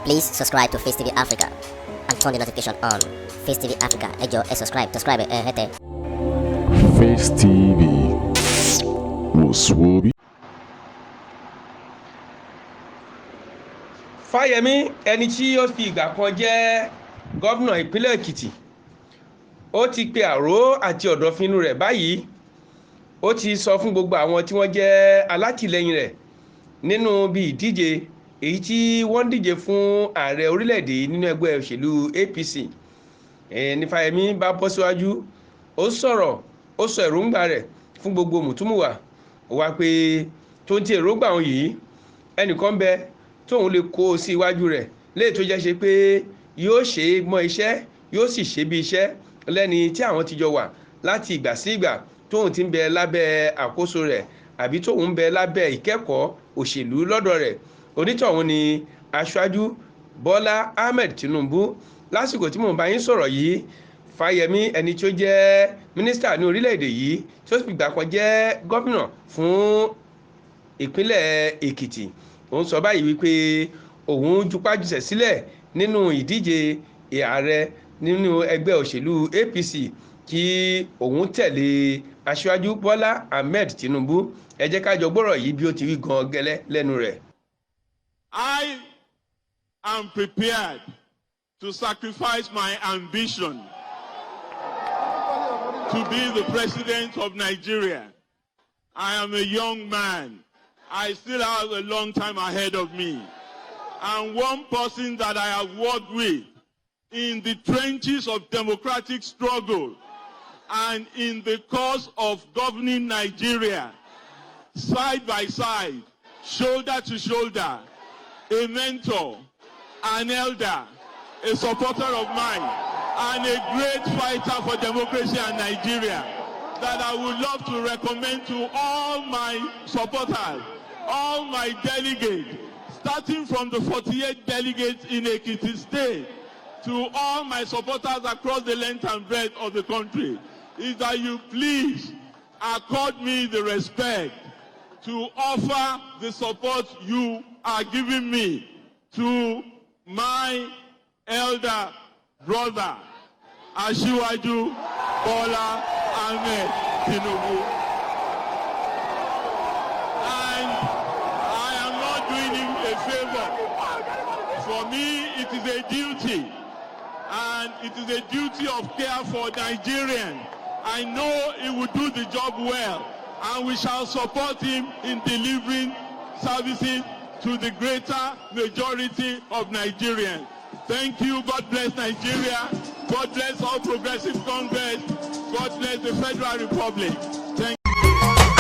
Please subscribe to Face TV Africa and turn the notification on. Face TV Africa, ẹ jọ̀ọ́ ẹ subscribe, hete. Face TV Muswobi. Fayemi, ẹni tí ó fi ìgbà kan jẹ́ gómìnà ìpínlẹ̀ Èkìtì, ó ti pe àró àti ọ̀dọ̀fínú rẹ̀ báyìí. Ó ti sọ fún gbogbo àwọn tí wọ́n jẹ́ alátìlẹyìn rẹ̀ nínú bí ìdíje èyí tí wọ́n díje fún ààrẹ orílẹ̀-èdè nínú ẹgbẹ́ òṣèlú APC. Ní Fayemi bá bọ́ síwájú, ó sọ̀rọ̀, ó sọ èròǹgbà rẹ̀ fún gbogbo mùtúmùwà. Ó wá pé tó ń ti èròǹgbà òun yìí, ẹnìkan bẹ tóun lè kó sí iwájú rẹ̀ léyìí tó jẹ́ ṣe pé yóò ṣe mọ́ iṣẹ́, yóò sì ṣe bí iṣẹ́ lẹ́ni tí àwọn ti jọ wà láti ìgbà sí ìgbà tóun ti ń bẹ lábẹ́ àkóso rẹ̀ àbí tóun ń bẹ lábẹ́ ìkẹ́kọ̀ọ́ òṣèlú lọ́dọ̀ rẹ̀. Onítọ̀hún ni aṣáájú Bola Tinubu. Lásìkò tí mò ń bá yín sọ̀rọ̀ yìí, Fayemi, ẹni tí ó jẹ́ mínísítà ní orílẹ̀-èdè yìí tí ó sì gbà kan jẹ́ gómìnà fún ìpínlẹ̀ Èkìtì, òun sọ báyìí wípé òun jupájúṣẹ̀ sílẹ̀ nínú ìdíje ààrẹ nínú ẹgbẹ́ òṣèlú APC kí òun tẹ̀lé aṣáájú Bola Tinubu. Ẹ jẹ́ ká jọ gbọ́rọ̀ yìí bí ó ti rí gan gẹ́lẹ́ lẹ́nu rẹ̀. I am prepared to sacrifice my ambition to be the president of Nigeria. I am a young man. I still have a long time ahead of me. And one person that I have worked with in the trenches of democratic struggle and in the cause of governing Nigeria, side by side, shoulder to shoulder, a mentor, an elder, a supporter of mine, and a great fighter for democracy in Nigeria that I would love to recommend to all my supporters, all my delegates, starting from the 48 delegates in Ekiti State to all my supporters across the length and breadth of the country, is that you please accord me the respect to offer the support you are giving me to my elder brother, Asiwaju Bola Tinubu. And I am not doing him a favor. For me, it is a duty. And it is a duty of care for Nigerians. I know he will do the job well. And we shall support him in delivering services to the greater majority of Nigerians. Thank you. God bless Nigeria. God bless all progressive Congress. God bless the Federal Republic. Thank you.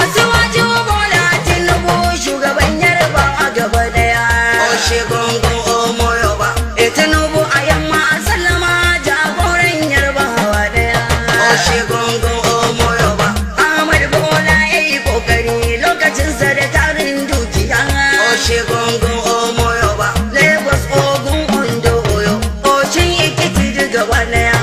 Asiwaju Bola Tinubu shugaban Yarbawa gaba daya. Oshigongo Omoyoba. Tinubu ayamma sallama jagoran Yarbawa daya. Oshigongo Omoyoba. Ahmad Bola yayi kokari lokacin sa da tarin dukiya. Oshigongo Omoyoba. Lagos Ogun Ondo Oyo. Ochin Ekiti gaba daya.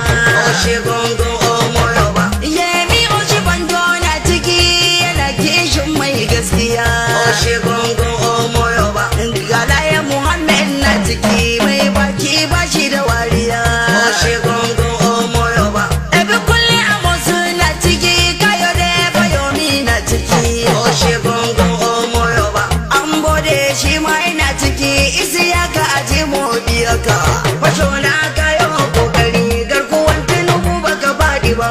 Oshigongo Omoyoba. Yemi Oshibanjo na ciki yana kishin mai gaskiya. Oshigongo Omoyoba. Galaye Muhammad na ciki mai baki bashi da wariya. Oshigongo Omoyoba. Ebe kulli Amosu na ciki Kayode Fayemi na ciki. Oshigongo Omoyoba. Ambode shi ma yana ciki Isiyaka Ajimodiyaka. Fasho na kayo kokari garkuwan Tinubu baka faɗi ba.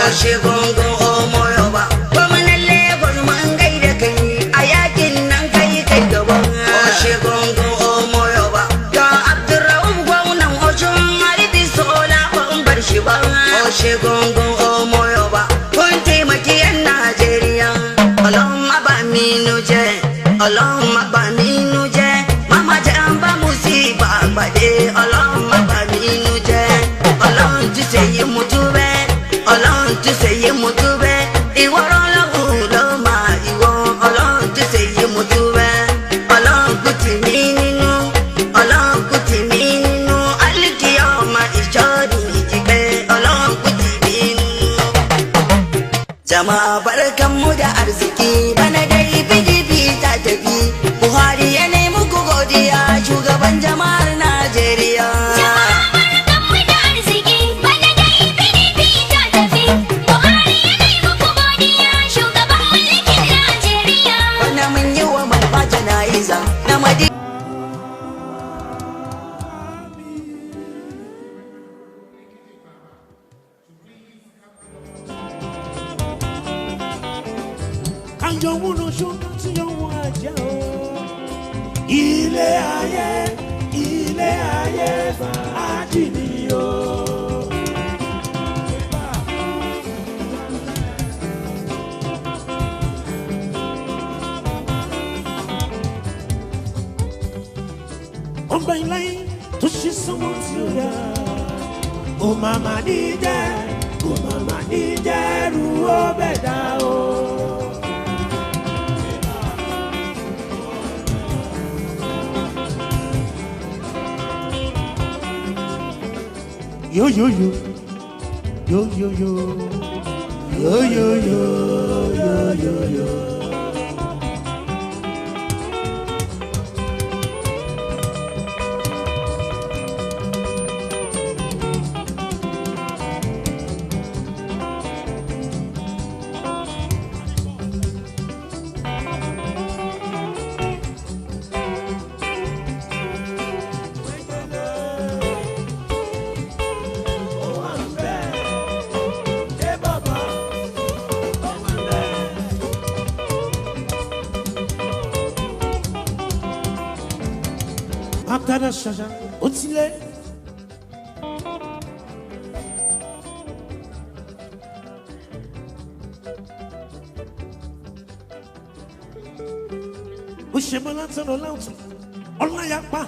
Oshigongo Omoyoba. Gwamnan Lagos man gaida kai a yakin nan kai gaba. Oshigongo Omoyoba. Ga Abdurrahman gwamnan Oshun Haribi Sola ban bar shi ba. Oshigongo Omoyoba. Kun taimaki 'yan Najeriya. Ọlọ́run bá mi nú jẹ́. Ọlọ́run bá mi nú jẹ́. Mama jẹ́ ń bá musiba pàdé. Ọlọ́run bá mi nú jẹ́. Ọlọ́run ti ṣèyí mo tún bẹ́. Ọlọ́run ti ṣèyí mo tún bẹ́. Ìwọ Ọlọ́run ló máa ìwọ. Ọlọ́run ti ṣèyí mo tún bẹ́. Ọlọ́run kù tì mí nínú. Ọlọ́run kù tì mí nínú. Alíkì ọmọ ìjọ́dún ìjìgbẹ́. Ọlọ́run kù tì mí nínú. Jama'a barkanmu da arziki bana dai PDP ta tafi. Buhari ya nemi ku godiya shugaban jama'ar Najeriya. àyọ̀wò lóṣù tí yóò àjà o. Ilé ayé fàájì ni o. Ọgbà ìláyé tó ṣe sọ́mọ́ tí ó yá. Ó màmá ní jẹ́rù ó bẹ̀ dá o. Yo yo yo, yo yo yo, yo yo yo, yo yo yo. Akara ṣaṣa ó ti lé. Ó ṣe mọ́ látọ̀rọ̀ láwùjọ ọláyàpá.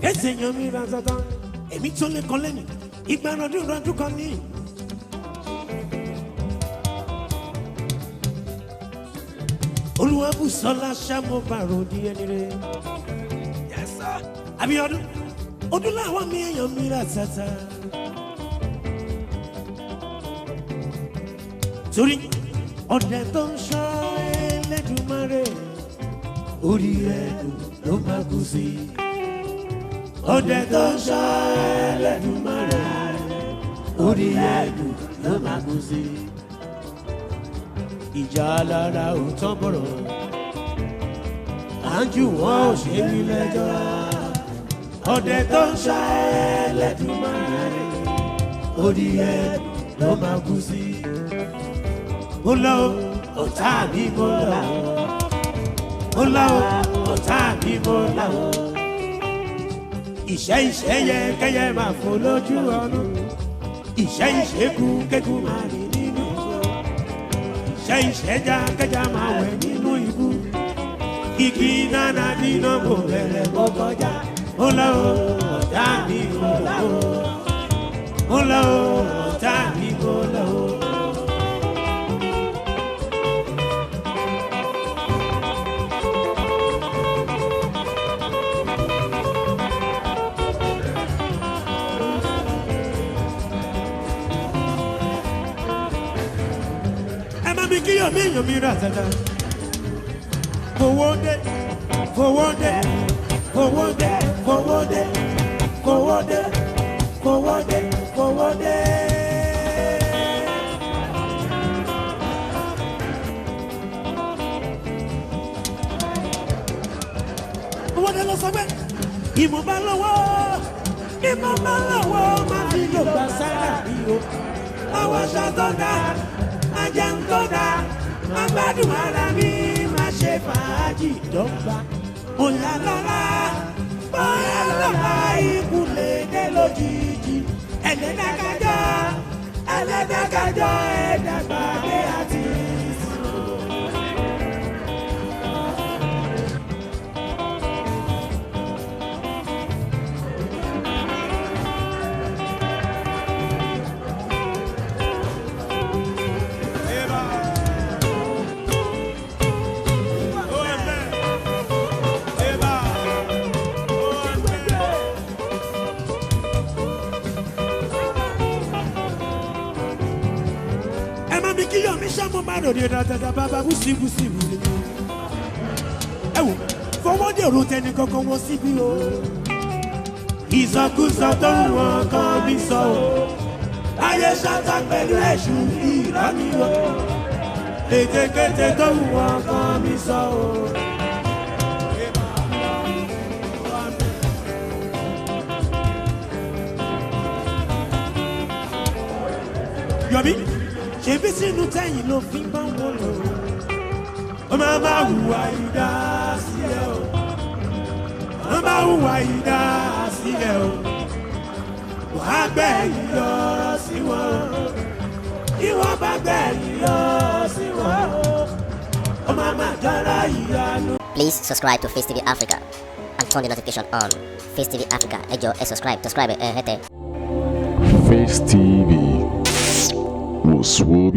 Ẹsẹ̀ yan mi ra dandan, èmi tó lé kan lẹ́nu, ìgbà rọdún kan ní. Olúwabùsọ́lá ṣàmú bàrò di ẹni rẹ̀. Abíọ́dún ọdún làwọn mi èèyàn mi rà tata. Torí ọ̀dẹ tó ń ṣọ́ Ẹlẹ́dùmarè orí ẹ̀dùn ló máa kú sí. Ọ̀dẹ tó ń ṣọ́ Ẹlẹ́dùmarè orí ẹ̀dùn ló máa kú sí. Ìjà alára ò tán bọ̀rọ̀, àǹjù wọn ò ṣe mí lẹ́jọ́. Ọ̀dẹ tó ń ṣá Ẹlẹ́dùmarè orí ẹ̀dùn ló máa kú sí. Mo lọ ọ̀tá mi mo lọ, mo lọ ọ̀tá mi mo lọ. Ìṣẹ́ yẹ kẹ́yẹ máa fò lójú ọ̀run, ìṣẹ́ kú kẹ́kú máa rìn nínú ìṣó. Ìṣẹ́jà kẹjà máa wẹ̀ nínú ibú. Kìkì nánà dínà mo bẹ̀rẹ̀ mo kọjá. Mo lọ ọ̀tá mi mo lọ, mo lọ ọ̀tá mi mo lọ. Kíyọ̀ mi èèyàn mi rà tata. Fowó dé, fowó dé, fowó dé, fowó dé, fowó dé, fowó dé, fowó dé. Fowó dé lọ sọ pé ìmọ̀ bá lọ́wọ́ máa fi lò gbà sára rí o. Àwọn aṣọ tó dáa. Ajang tó dá, máa gbádùn ara mi, máa ṣe fàájì dọ́gba. Bóyá lọ́la ikú lè dé lójijì. Ẹlẹ́dàkájọ́, ẹ̀dàgbàdé àti ìsìn. Kíyọ̀ mi ṣàmú máa rò ní ìdájọ́ bàbá búsíbúsí wùdí. Ẹ wò fọwọ́ dèrò tẹni kankan wọ́n síbí o. Ìsọkúsọ tó ń wọ́n kan bí sọ o. Ayé ṣáta pẹ̀lú ẹ̀ṣù ìrọ́ní o. Ètekéte tó ń wọ́n kan bí sọ o. àjọbí ṣebí sínú tẹ̀yìn ló fi ń bá wọn lò ó máa máa hùwà ìdá sílẹ̀ o wọ́n máa hùwà ìdá sílẹ̀ o wàá gbẹ̀yìn lọ sí wọn ìwọ bá gbẹ̀yìn lọ sí wọn ó máa máa dára ìyanu. Please subscribe to Face TV Africa and turn the notification on. Face TV Africa, ẹ jọ̀ọ́ ẹ subscribe hete. Face TV was